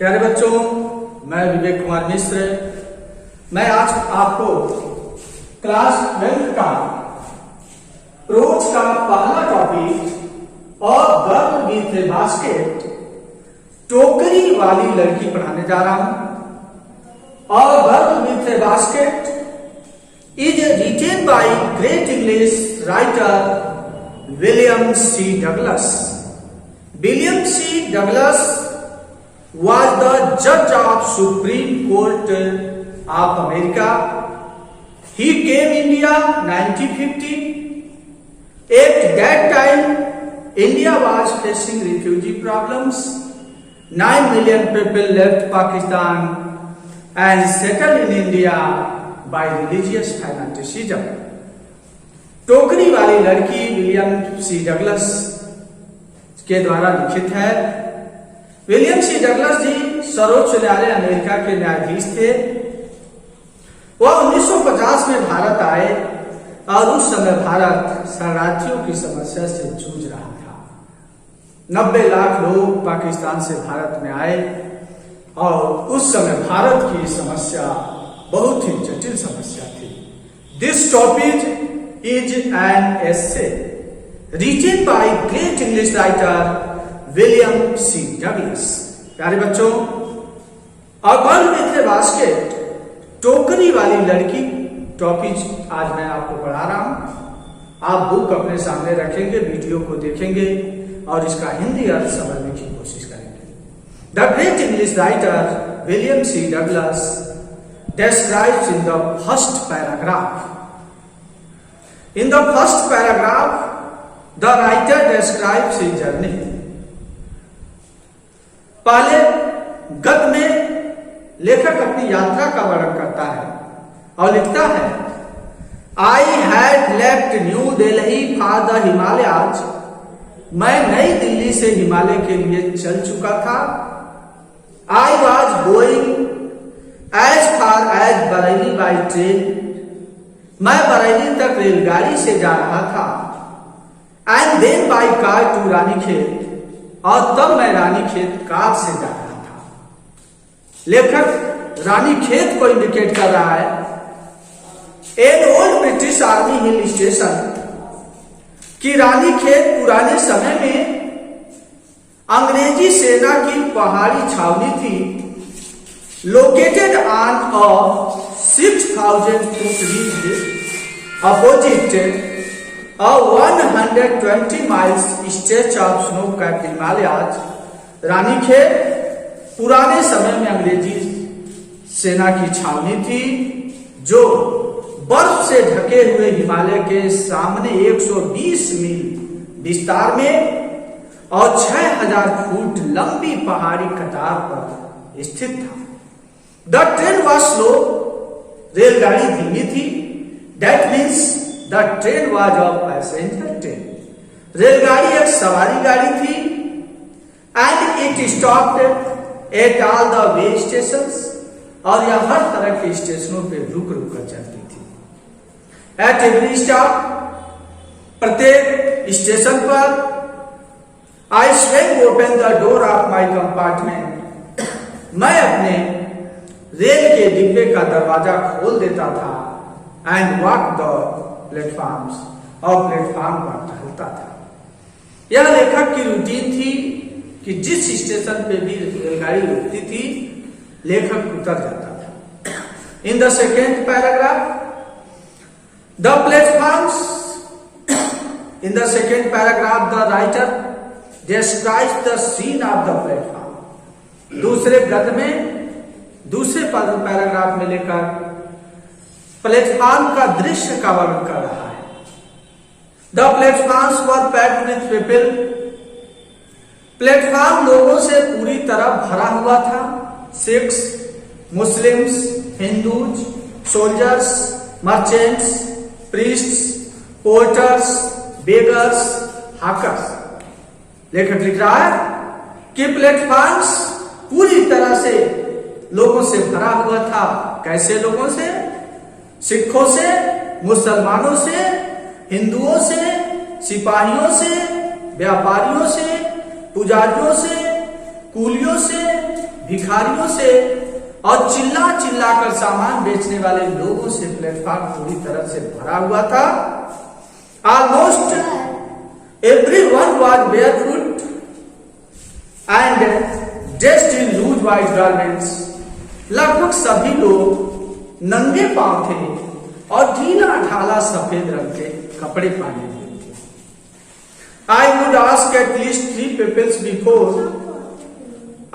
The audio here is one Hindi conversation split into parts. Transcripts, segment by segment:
प्यारे बच्चों, मैं विवेक कुमार मिश्र। मैं आज आपको क्लास 12 का रोज का पहला टॉपिक और गर्ल विथ ए बास्केट टोकरी वाली लड़की पढ़ाने जा रहा हूं। और girl with a basket is written by great English writer William C Douglas. William C Douglas was the judge of Supreme Court of America. He came India 1950. At that time, India was facing refugee problems. 9 million people left Pakistan and settled in India by religious fanaticism. टोकरी वाली लड़की विलियम सी डगलस के द्वारा लिखित है। विलियम सी डगलस जी सर्वोच्च न्यायालय अमेरिका के न्यायाधीश थे। वह 1950 में भारत आए और उस समय भारत शरणार्थियों की समस्या से जूझ रहा था। 90 लाख लोग पाकिस्तान से भारत में आए और उस समय भारत की समस्या बहुत ही जटिल समस्या थी। This topic is an essay written by great English writer William C Douglas. प्यारे बच्चों, a girl with a basket टोकरी वाली लड़की टॉपिक आज मैं आपको पढ़ा रहा हूं। आप बुक अपने सामने रखेंगे, वीडियो को देखेंगे और इसका हिंदी अर्थ समझने की कोशिश करेंगे। The great English writer William C Douglas describes in the first paragraph. In the first paragraph, the writer describes his journey. पहले गद्य में लेखक अपनी यात्रा का वर्णन करता है और लिखता है, I had left new Delhi for the Himalayas. मैं नई दिल्ली से हिमालय के लिए चल चुका था। I was going as far as Bareilly by train. मैं बरेली तक रेलगाड़ी से जा रहा था। And then by car to Ranikhet, और तब मैं रानीखेत कार से जा रहा था। लेखक रानीखेत को इंडिकेट कर रहा है। An old British army hill station की रानीखेत पुराने समय में अंग्रेजी सेना की पहाड़ी छावनी थी। Located on a 6000 foot ridge opposite a 120 miles stretch of snow-capped Himalayas। Ranikhet पुराने समय में अंग्रेजी सेना की छावनी थी जो बर्फ से ढके हुए हिमालय के सामने 120 मील विस्तार में और 6000 फुट लंबी पहाड़ी कतार पर स्थित था। द ट्रेन वॉज स्लो, रेलगाड़ी धीमी थी। That means the train was of passenger train. रेलगाड़ी एक सवारी गाड़ी थी। And it stopped at all the way stations, और यह हर तरह के स्टेशनों पे रुक रुक कर चलती थी। एट एवरी स्टॉप, प्रत्येक स्टेशन पर, I swung open the door of my compartment. मैं अपने रेल के डिब्बे का दरवाजा खोल देता था। एंड वॉक द प्लेटफॉर्म्स, और प्लेटफॉर्म पर टहलता था। यह लेखक की रूटीन थी कि जिस स्टेशन पे भी रेलगाड़ी रुकती थी, लेखक उतर जाता था। In the second paragraph, the platforms, in the second paragraph the writer describes the scene of the platform। दूसरे गद्य में, दूसरे पैराग्राफ में लेकर प्लेटफॉर्म का दृश्य का वर्णन कर रहा है। The platforms were packed with people. Platform लोगों से पूरी तरह भरा हुआ था। Sikhs, Muslims, Hindus, soldiers, merchants, priests, porters, beggars, hawkers. लेखक लिख रहा है कि प्लेटफॉर्म्स पूरी तरह से लोगों से भरा हुआ था। कैसे लोगों से? सिखों से, मुसलमानों से, हिंदुओं से, सिपाहियों से, व्यापारियों से, पुजारियों से, कूलियों से, भिखारियों से और चिल्ला चिल्ला कर सामान बेचने वाले लोगों से प्लेटफॉर्म पूरी तरह से भरा हुआ था। Almost everyone was barefoot and dressed in loose white garments. लगभग सभी लोग नंगे पांव थे और ढीला ढाला सफेद रंग के कपड़े पहने हुए थे। I would ask at least 3 people before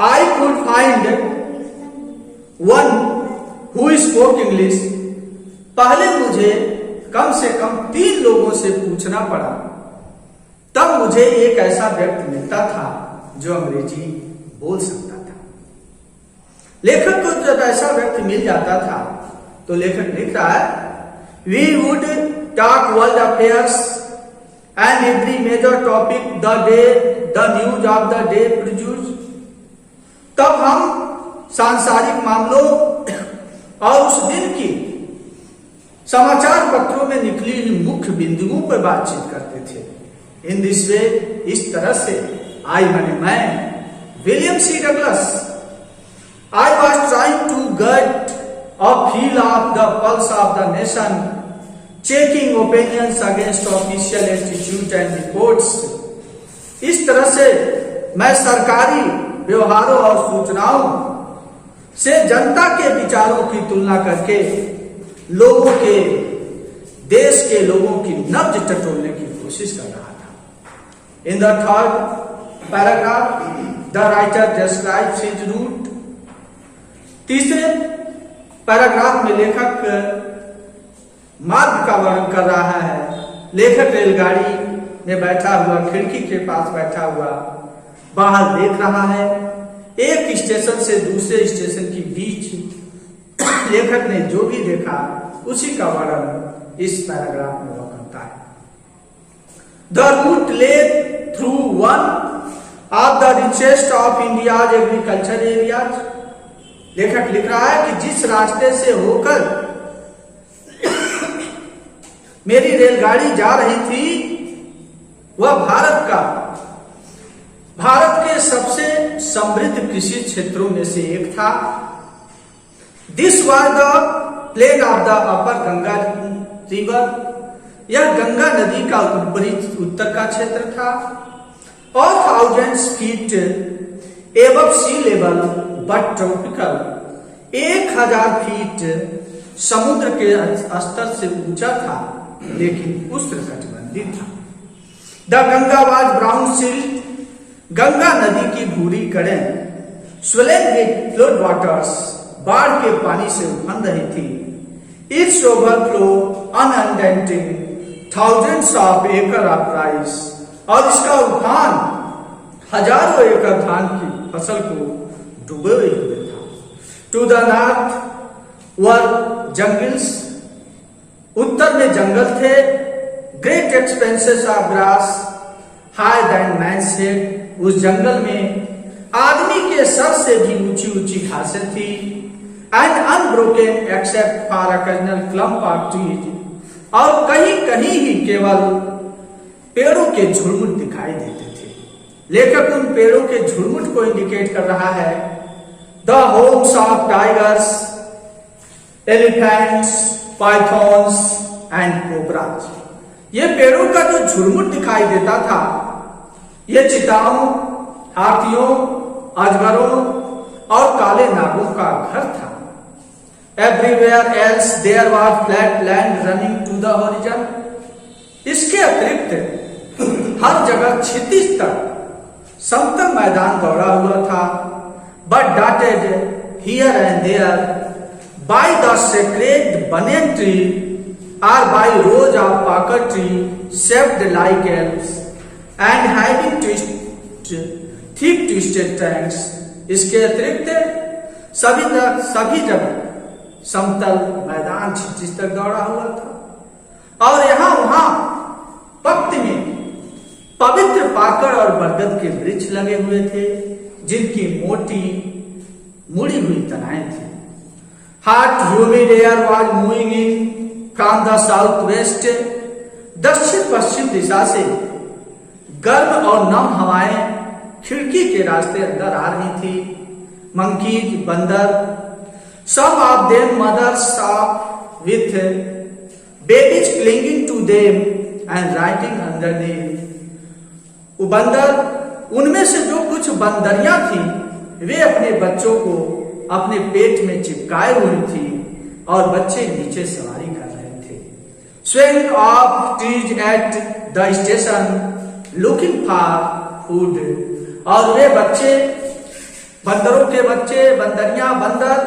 I could find one who spoke English। पहले मुझे कम से कम 3 लोगों से पूछना पड़ा, तब मुझे एक ऐसा व्यक्ति मिलता था जो अंग्रेजी बोल सकता था। लेखक को जब ऐसा व्यक्ति मिल जाता था तो लेखक लिख रहा है, We would talk world affairs and every major topic the news of the day produced। तब हम सांसारिक मामलों और उस दिन की समाचार पत्रों में निकली मुख्य बिंदुओं पर बातचीत करते थे। इन दिस वे, इस तरह से मैं William C Douglas, I was trying to get a feel of the pulse of the nation, checking opinions against official institute and reports। इस तरह से मैं सरकारी व्यवहारों और सूचनाओं से जनता के विचारों की तुलना करके देश के लोगों की नब्ज टटोलने की कोशिश कर रहा था। In the third paragraph the writer describes his route. तीसरे पैराग्राफ में लेखक मार्ग का वर्णन कर रहा है। लेखक रेलगाड़ी में बैठा हुआ, खिड़की के पास बैठा हुआ बाहर देख रहा है। एक स्टेशन से दूसरे स्टेशन के बीच लेखक ने जो भी देखा उसी का वर्णन इस पैराग्राफ में वह करता है। द रूट ले through one of the richest of India's agriculture areas. लेखक लिख रहा है कि जिस रास्ते से होकर मेरी रेलगाड़ी जा रही थी वह भारत के सबसे समृद्ध कृषि क्षेत्रों में से एक था। This was the plain of the upper Ganga river. यह गंगा नदी का ऊपरी उत्तर का क्षेत्र था और 1000 feet above sea level but tropical. 1000 feet समुद्र के स्तर से ऊंचा था लेकिन उष्णकटिबंधीय था। The Ganga was brown silt. Ganga नदी की भूरी कड़ें स्वेलन विद फ्लड वाटर्स, बाढ़ के पानी से उफन रही थी। Its overflow inundating thousands of एकड़ ऑफ राइस। और इसका उफान हजारों एकड़ धान की फसल को डूबे हुए था। To the north were jungles. उत्तर में जंगल थे। Great expanses of grass higher than man's head. उस जंगल में आदमी के सर से भी ऊंची ऊंची घासें थी। And unbroken except for occasional clump of trees. और कहीं कहीं ही केवल पेड़ों के झुरमुट दिखाई देते थे। लेखक उन पेड़ों के झुरमुट को इंडिकेट कर रहा है। The homes of tigers, elephants, pythons and cobras. ये पेड़ों का जो झुरमुट दिखाई देता था ये चिताओं, हाथियों, अजगरों और काले नागों का घर था। Everywhere else there was flat land running to the horizon. इसके अतिरिक्त हर जगह क्षितिज तक समतल मैदान दौड़ा हुआ था। But dotted here and there by the sacred banyan tree or by rows of packer tree shaped like elves and having thick twisted trunks। इसके अतिरिक्त सभी जगह समतल मैदान क्षितिज तक दौड़ा हुआ था और यहाँ वहां पक्ति में पवित्र पाकड़ और बरगद के वृक्ष लगे हुए थे जिनकी मोटी मुड़ी हुई तनाएं थी। Hot humid air was moving in from the south west. दक्षिण पश्चिम दिशा से गर्म और नम हवाएं खिड़की के रास्ते अंदर आ रही थी। monkeys, बंदर. Some of them mothers are with babies clinging to them and writing underneath. वो बंदर, उनमें से जो कुछ बंदरियां थी वे अपने बच्चों को अपने पेट में चिपकाए हुई थी और बच्चे नीचे सवारी कर रहे थे. Swaying off trees at the station looking for food. और वे बच्चे, बंदरों के बच्चे, बंदरियां, बंदर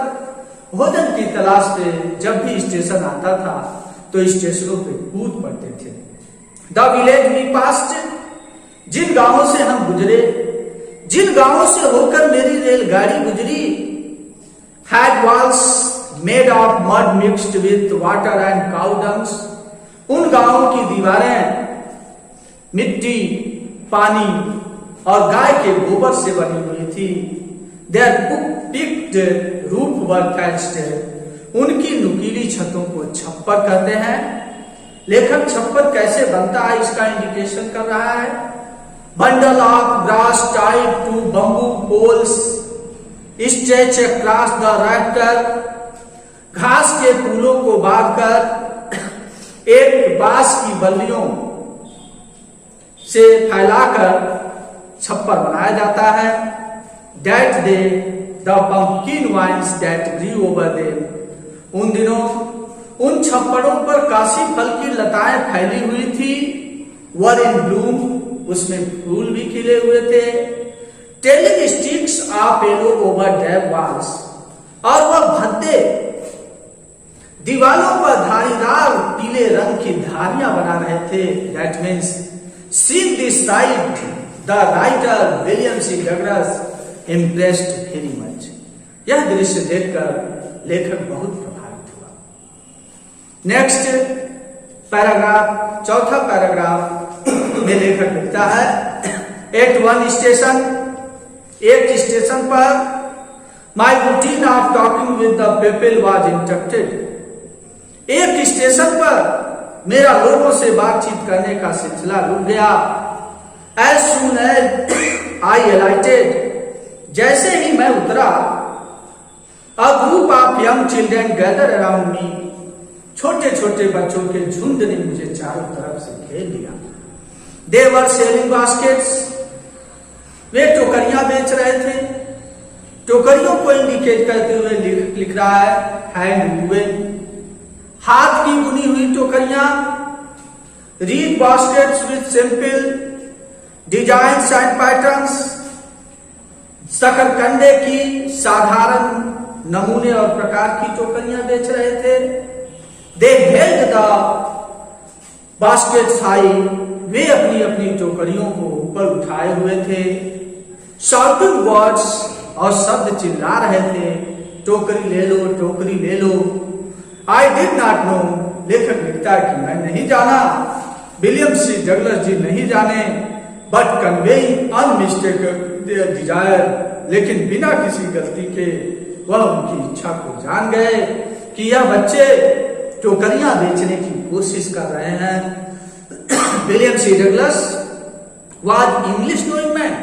भोजन की तलाश पे जब भी स्टेशन आता था तो स्टेशनों पे कूद पड़ते थे. द विलेज वी पास्ट, जिन गांवों से हम गुजरे, जिन गांवों से होकर मेरी रेलगाड़ी गुजरी, had walls made of mud mixed with water and cow dungs. उन गांवों की दीवारें मिट्टी, पानी और गाय के गोबर से बनी हुई थी. Their peaked roof were thatched, उनकी नुकीली छतों को छप्पर कहते हैं. लेखक छप्पर कैसे बनता है इसका इंडिकेशन कर रहा है. Bundle of grass tied to bamboo poles stretch across the rafter, घास के फूलों को बांधकर एक बांस की बल्लियों से फैलाकर छप्पर बनाया जाता है. That day the pumpkin vines that grew over them, उन दिनों उन छप्पड़ों पर काशी फल की लताएं फैली हुई थी. were in bloom, उसमें फूल भी खिले हुए थे. Telling sticks of yellow over their walls, और वह भद्दे दीवालों पर धारीदार पीले रंग की धारियां बना रहे थे. That means see this sight the writer William C. Douglas impressed very much. यह दृश्य देखकर लेखक बहुत प्रभावित हुआ. नेक्स्ट पैराग्राफ, चौथा पैराग्राफ में लेखक लिखता है, एट वन स्टेशन, एक स्टेशन पर my routine of talking with the people was interrupted. एक स्टेशन पर मेरा लोगों से बातचीत करने का सिलसिला रुक गया. As soon as I alighted, जैसे ही मैं उतरा, a group of young children gather around me, छोटे छोटे बच्चों के झुंड ने मुझे चारों तरफ से घेर लिया. दे वर सेलिंग बास्केट्स, वे टोकरियां बेच रहे थे. टोकरियों को इंडिकेट करते हुए लिख रहा है हैंड वूवन, हाथ की बुनी हुई टोकरियां. Reed baskets with simple designs and patterns, शकरकंदे की साधारण नमूने और प्रकार की टोकरियां बेच रहे थे. They held the baskets high, वे अपनी अपनी टोकरियों को ऊपर उठाए हुए थे. शाउटिंग वर्ड्स, और शब्द चिल्ला रहे थे, टोकरी ले लो, टोकरी ले लो. आई डिड नॉट नो, लेखक लिखता है कि मैं नहीं जाना, विलियम सी डगलस जी नहीं जाने, but conveying unmistakable there Dzire, लेकिन बिना किसी गलती के वह उनकी इच्छा को जान गए कि यह बच्चे टोकरियां बेचने की कोशिश कर रहे हैं. William C Douglas was English knowing man,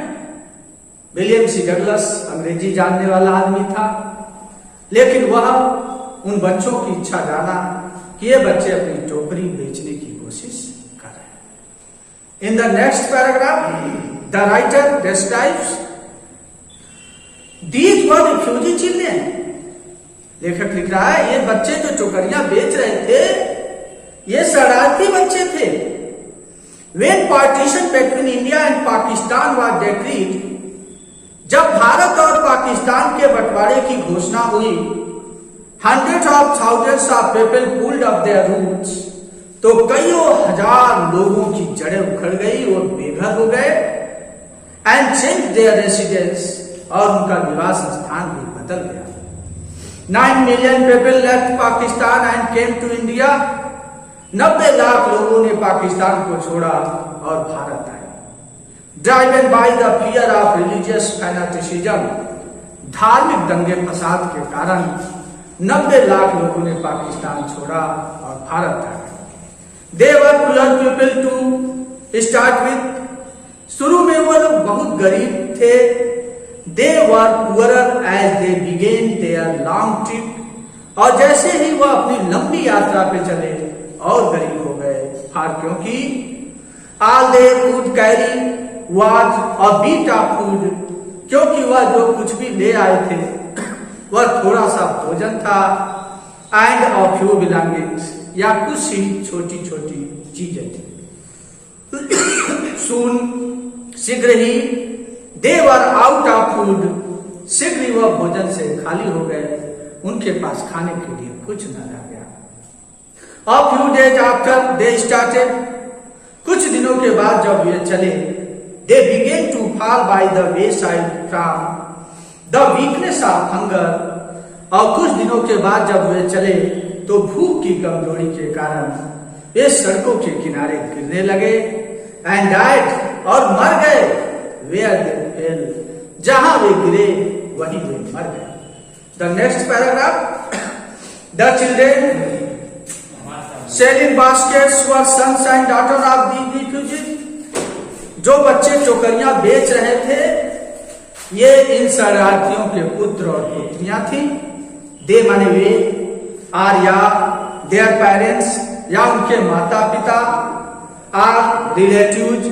William C Douglas अंग्रेजी जानने वाला आदमी था, लेकिन वह उन बच्चों की इच्छा जाना कि ये बच्चे अपनी टोकरी बेचने की कोशिश कर रहे हैं. In the next paragraph the writer describes these were refugee children. लेखक लिख रहा है ये बच्चे जो टोकरियां बेच रहे थे ये शरारती बच्चे थे. When partition between India and Pakistan was decreed, जब भारत और पाकिस्तान के बंटवारे की घोषणा हुई, hundreds of thousands of people pulled up their roots, तो कईयों हजार लोगों की जड़ें उखड़ गई और बेघर हो गए. and changed their residence, और उनका निवास स्थान भी बदल गया. 9 million people left Pakistan and came to India. 90 lakh लोगों ने पाकिस्तान को छोड़ा और भारत आए. Driven by the fear of religious fanaticism, धार्मिक दंगे फसाद के कारण 90 लाख लोगों ने पाकिस्तान छोड़ा और भारत आए. They were poor people to start with. शुरू में वो लोग बहुत गरीब थे. They were poorer as their long trip, और जैसे ही वह अपनी लंबी यात्रा पे चले और गरीब हो गए। और क्योंकि all they could carry was a bit of food, क्योंकि वह जो कुछ भी ले आए थे वह थोड़ा सा भोजन था, एंड अ फ्यू बिलोंगिंग्स, या कुछ ही छोटी छोटी चीजें थी। सून, शीघ्र ही, दे वर आउट ऑफ फूड, शीघ्र ही वह भोजन से खाली हो गए, उनके पास खाने के लिए कुछ न रह गया। A few days after they started, कुछ दिनों के बाद जब वे चले, they began to fall by the wayside from the weakness of hunger, और कुछ दिनों के बाद जब वे चले तो भूख की कमजोरी के कारण वे सड़कों के किनारे गिरने लगे, and died, और मर गए, where they fell, जहां वे गिरे वहीं वे मर गए। The next paragraph, the children selling baskets were sons and daughters of the refugees, जो बच्चे टोकरियां बेच रहे थे ये इन शरणार्थियों के पुत्र और पुत्रियां थी। दे माने वे, आर या देयर पेरेंट्स, या उनके माता पिता, आर रिलेटिव्स,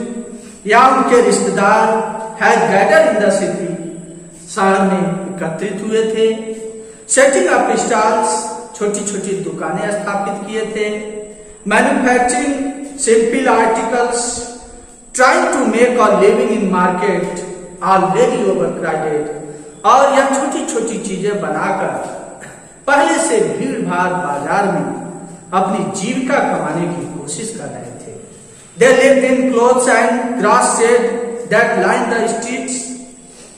या उनके रिश्तेदार, had gathered in the city, शहर में एकत्रित हुए थे। सेटिंग अप स्टॉल्स, छोटी छोटी दुकानें स्थापित किए थे। Manufacturing simple articles, trying to make a living in market already overcrowded, और यह छोटी छोटी चीजें बनाकर पहले से भीड़ भाड़ बाजार में अपनी जीविका कमाने की कोशिश कर रहे थे। They lived in clothes and grass shed that line the streets,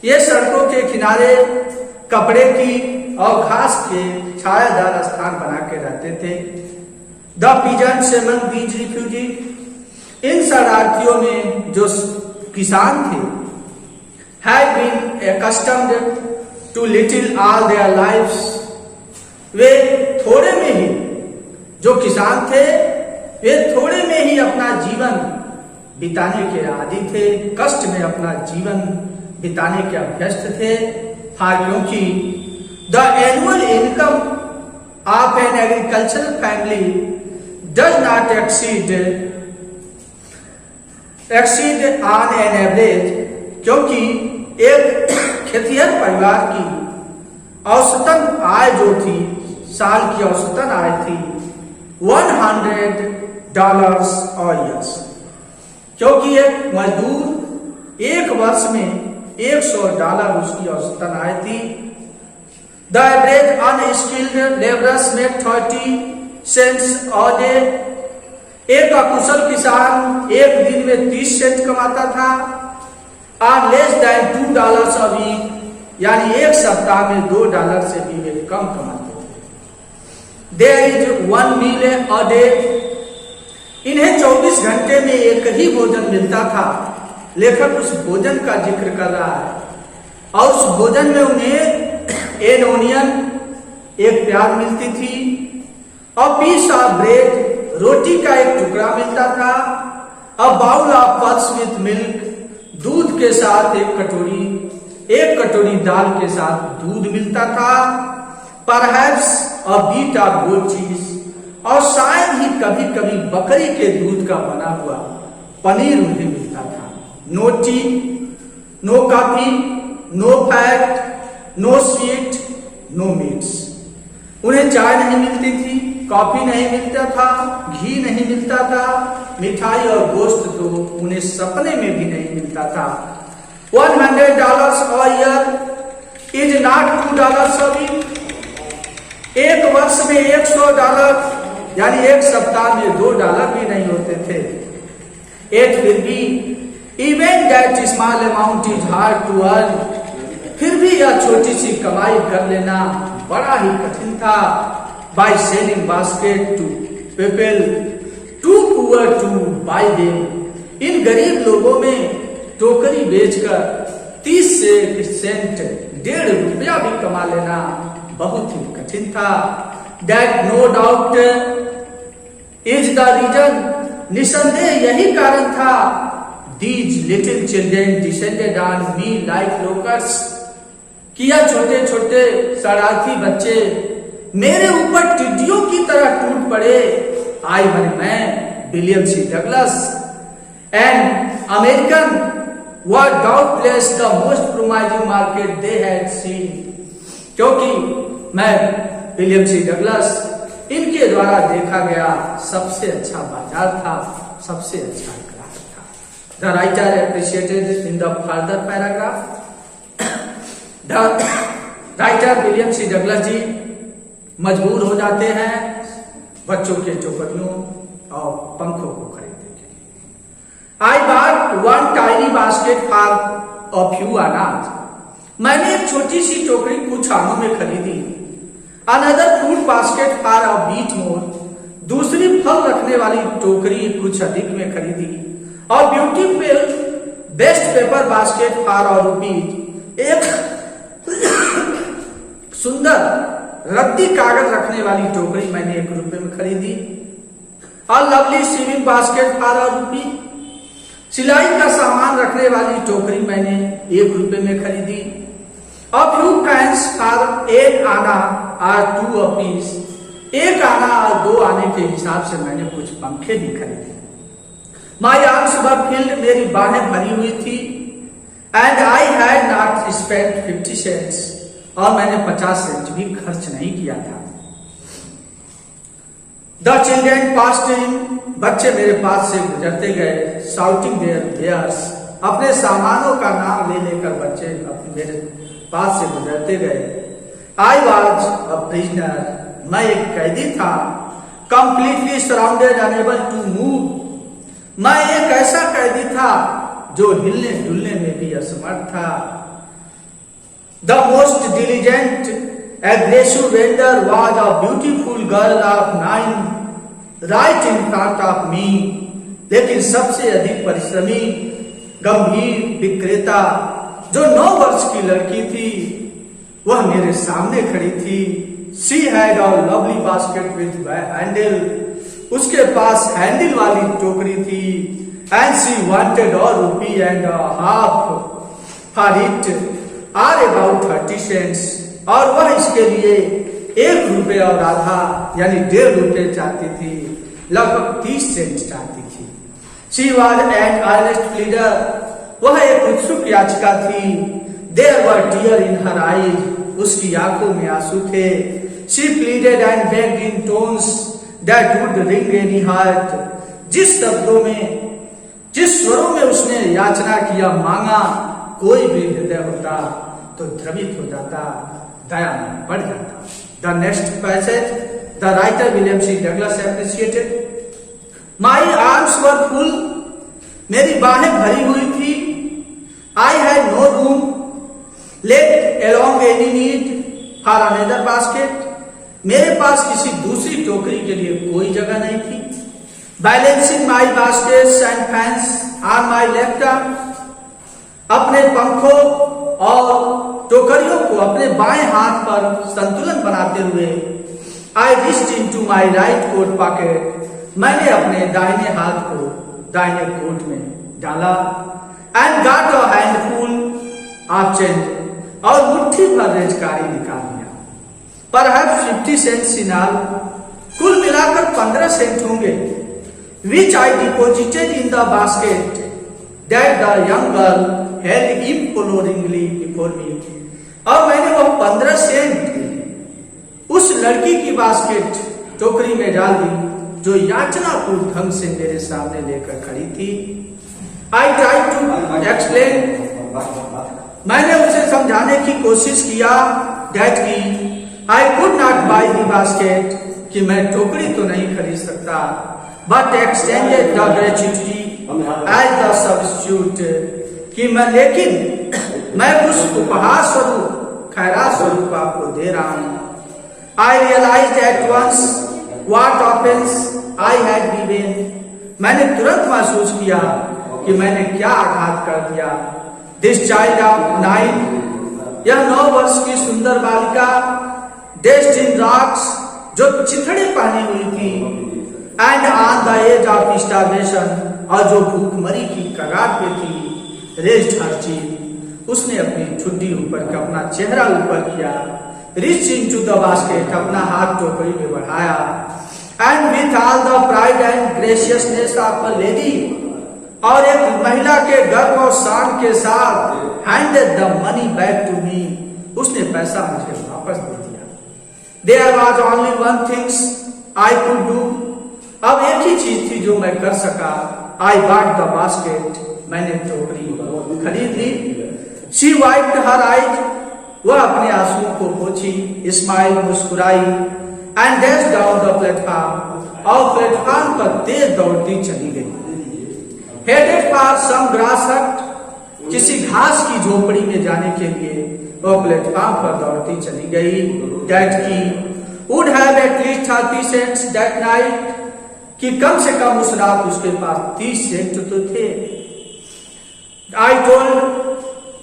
ये सड़कों के किनारे कपड़े की और घास के छायादार स्थान बना के रहते थे। The peasants among these refugee, इन शरणार्थियों में जो किसान थे, had been accustomed to little all their lives, वे थोड़े में ही, जो किसान थे वे थोड़े में ही अपना जीवन बिताने के आदी थे, कष्ट में अपना जीवन बिताने के अभ्यस्त थे। हाँ, क्योंकि the annual income of an agricultural family does not exceed on an average, क्योंकि एक खेतिहर परिवार की औसतन आय जो थी, साल की औसतन आय थी $100 ईयर्स, क्योंकि एक मजदूर एक वर्ष में $100 उसकी औसतन आय थी। The average unskilled labourers make 30 cents a day, एक अकुशल किसान एक दिन में 30 सेंट कमाता था। और लेस देन $2 अ वीक, यानी एक सप्ताह में $2 से भी वे कम कमाते थे। There is 1 meal a day, इन्हें 24 घंटे में एक ही भोजन मिलता था। लेखक उस भोजन का जिक्र कर रहा है, और उस भोजन में उन्हें एन ओनियन, एक प्याज मिलती थी, और पीस ऑफ ब्रेड, रोटी का एक टुकड़ा मिलता था, a bowl of pulse with milk, दूध के साथ एक कटोरी दाल के साथ दूध मिलता था। Perhaps a bit of goat cheese, और शायद ही कभी कभी बकरी के दूध का बना हुआ पनीर उन्हें मिलता था। No tea, no coffee, no fat, no sweet, no meats, उन्हें चाय नहीं मिलती थी, कॉफी नहीं मिलता था, घी नहीं मिलता था, मिठाई और गोश्त तो उन्हें सपने में भी नहीं मिलता था। $100 a year is not $2 a week, एक वर्ष में $100, यानी एक सप्ताह में $2 भी नहीं होते थे। एक फिर भी even that small amount is hard to earn, फिर भी यह छोटी सी कमाई कर लेना बड़ा ही कठिन था। By selling basket to people too poor to buy them, इन गरीब लोगों में टोकरी बेचकर 30 सेंट ₹1.5 भी कमा लेना बहुत ही कठिन था। That no doubt is the reason, निसंदेह यही कारण था। These little children descended on me like locusts, किया छोटे छोटे शरारती बच्चे मेरे ऊपर टिड्डियों की तरह टूट पड़े। I one man William C Douglas and American were doubtless the most promising market they had seen. क्योंकि मैं विलियम सी डगलस इनके द्वारा देखा गया सबसे अच्छा बाजार था, सबसे अच्छा ग्राहक था। The writer appreciated in the further paragraph. The writer William C Douglas ji मजबूर हो जाते हैं बच्चों के टोकरियों और पंखों को खरीदने के लिए। I bought one tiny basket for a few अनाज। मैंने एक छोटी सी टोकरी कुछ आनों में खरीदी। Another fruit basket for a bit more. दूसरी फल रखने वाली टोकरी कुछ अधिक में खरीदी। और beautiful best paper basket for a rupees. एक सुंदर रद्दी कागज रखने वाली टोकरी मैंने 1 रुपए में खरीदी। और lovely sewing basket for a rupee. सिलाई का सामान रखने वाली टोकरी मैंने 1 रुपए में खरीदी। और फ्यू कैंस फॉर 1 आना और 2 अपीस। 1 आना और 2 आने के हिसाब से मैंने कुछ पंखे भी खरीदे। My arms were filled. मेरी बाहें भरी हुई थी। And I had not spent 50 cents. और मैंने 50 सेंट भी खर्च नहीं किया था। The children passed in. बच्चे मेरे पास से गुजरते गए। Shouting their wares. अपने सामानों का नाम ले लेकर बच्चे मेरे पास से गुजरते गए। I was a prisoner. मैं एक कैदी था। Completely surrounded unable to move. मैं एक ऐसा कैदी था जो हिलने डुलने में भी असमर्थ था। The most diligent, aggressive vendor was a beautiful girl of 9 right in front of me. लेकिन सबसे अधिक परिश्रमी गंभीर विक्रेता जो 9 वर्ष की लड़की थी वह मेरे सामने खड़ी थी। She had a lovely basket with handle. उसके पास हैंडल वाली टोकरी थी। And she wanted a rupee and a half for it. Or about 30 cents. और वह इसके लिए 1 रुपये और आधा यानी 1.5 रुपये चाहती थी। लगभग 30 सेंट चाहती थी। She was an earnest pleader. वह एक उत्सुक याचिका थी। There were tear in her eyes. उसकी आंखों में आंसू थे। She pleaded and begged in tones that would ring any heart. जिस स्वरों में उसने याचना किया, मांगा, कोई भी हृदय होता तो द्रवित हो जाता, दया में बढ़ जाता। The next passage. The writer William C Douglas appreciated. My arms were full. मेरी बाहें भरी हुई थी। I had no room let along any need for another basket. मेरे पास किसी दूसरी टोकरी के लिए कोई जगह नहीं थी। Balancing my baskets and fans on my left arm. अपने पंखों और टोकरियों को अपने बाएं हाथ पर संतुलन बनाते हुए I reached into my right coat pocket. मैंने अपने दाहिने हाथ को दाहिने कोट में डाला। And got a handful of change. और मुट्ठी भर रेजकारी निकाल लिया। Perhaps 50 cents in all. कुल मिलाकर 15 सेंट होंगे। Which I deposited in the basket that the young girl held imploringly before me। और मैंने वो 15 सेंट उस लड़की की बास्केट टोकरी में डाल दी जो याचनापूर्ण ढंग से मेरे सामने लेकर खड़ी थी। I tried to explain। मैंने उसे समझाने की कोशिश किया that कि I could not buy the basket कि मैं टोकरी तो नहीं खरीद सकता। But extended the gratuity as the substitute कि मैं उस उपहार स्वरूप खैरात स्वरूप आपको दे रहा हूं। I realised at once what offence I had given. मैंने तुरंत महसूस किया कि मैंने क्या आघात कर दिया। This child of 9। यह 9 वर्ष की सुंदर बालिका ड्रेस्ड इन रॉक्स जो चिथड़े पहनी हुई थी। And on the edge of starvation. और जो भूखमरी की कगार पे थी। रेस्ट हर चीज। उसने अपनी ठुड्डी ऊपर अपना चेहरा ऊपर किया reached into the basket, अपना हाथ टोकरी में बढ़ाया, and with all the pride and graciousness of a lady, और एक महिला के गर्व और शान के साथ handed the money back to me, उसने पैसा मुझे वापस दे दिया। There was only one thing I could do, अब एक ही चीज थी जो मैं कर सका। I bought the basket, मैंने टोकरी खरीद ली। She wiped her eyes, वह अपने आंसुओं को पोंछी, स्माइल मुस्कुराई, and dashed down the platform, और प्लेटफॉर्म पर तेज दौड़ती चली गई। Headed for some grass hut, किसी घास की झोपड़ी में जाने के लिए वह प्लेटफॉर्म पर दौड़ती चली गई। That key would have at least 30 cents that night, कि कम से कम उस रात उसके पास 30 सेंट तो थे। I told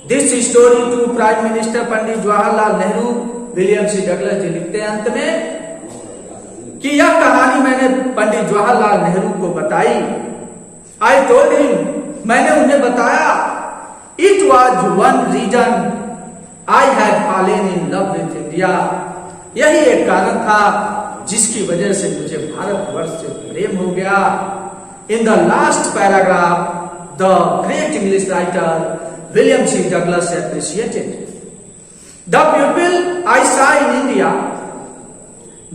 this story to Prime Minister Pandit Jawaharlal Nehru, William C Douglas ji लिखते हैं अंत में कि यह कहानी मैंने पंडित जवाहरलाल नेहरू को बताई। I told him, मैंने उन्हें बताया, it was one reason I had fallen in love with India, यही एक कारण था जिसकी वजह से मुझे भारतवर्ष से प्रेम हो गया। In the last paragraph, the great English writer William C. Douglas appreciated the people I saw in India,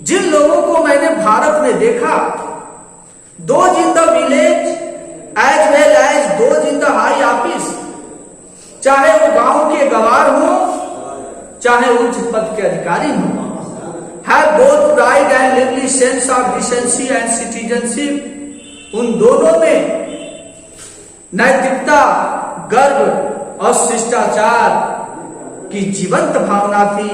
जिन लोगों को मैंने भारत में देखा, those in the village as well as those in the high office, चाहे वो गांव के गवार हो, चाहे उच्च पद के अधिकारी हो, have both pride and lively sense of decency and citizenship, उन दोनों में नैतिकता, गर्व और शिष्टाचार की जीवंत भावना थी।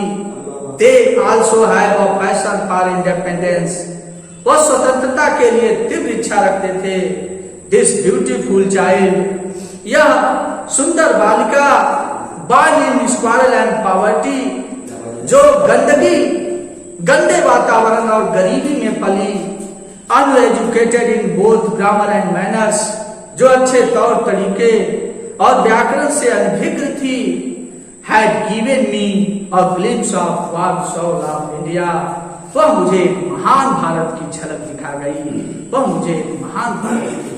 They also have a passion for independence, वह स्वतंत्रता के लिए तीव्र इच्छा रखते थे। This beautiful child, यह सुंदर बालिका, born in squalor and poverty, जो गंदे वातावरण और गरीबी में पली, uneducated in both grammar and manners, जो अच्छे तौर तरीके और व्याकरण से अनभिज्ञ थी, had given me a glimpse of warm soul of India, वह मुझे एक महान भारत की झलक दिखा गई, वह मुझे एक महान भारत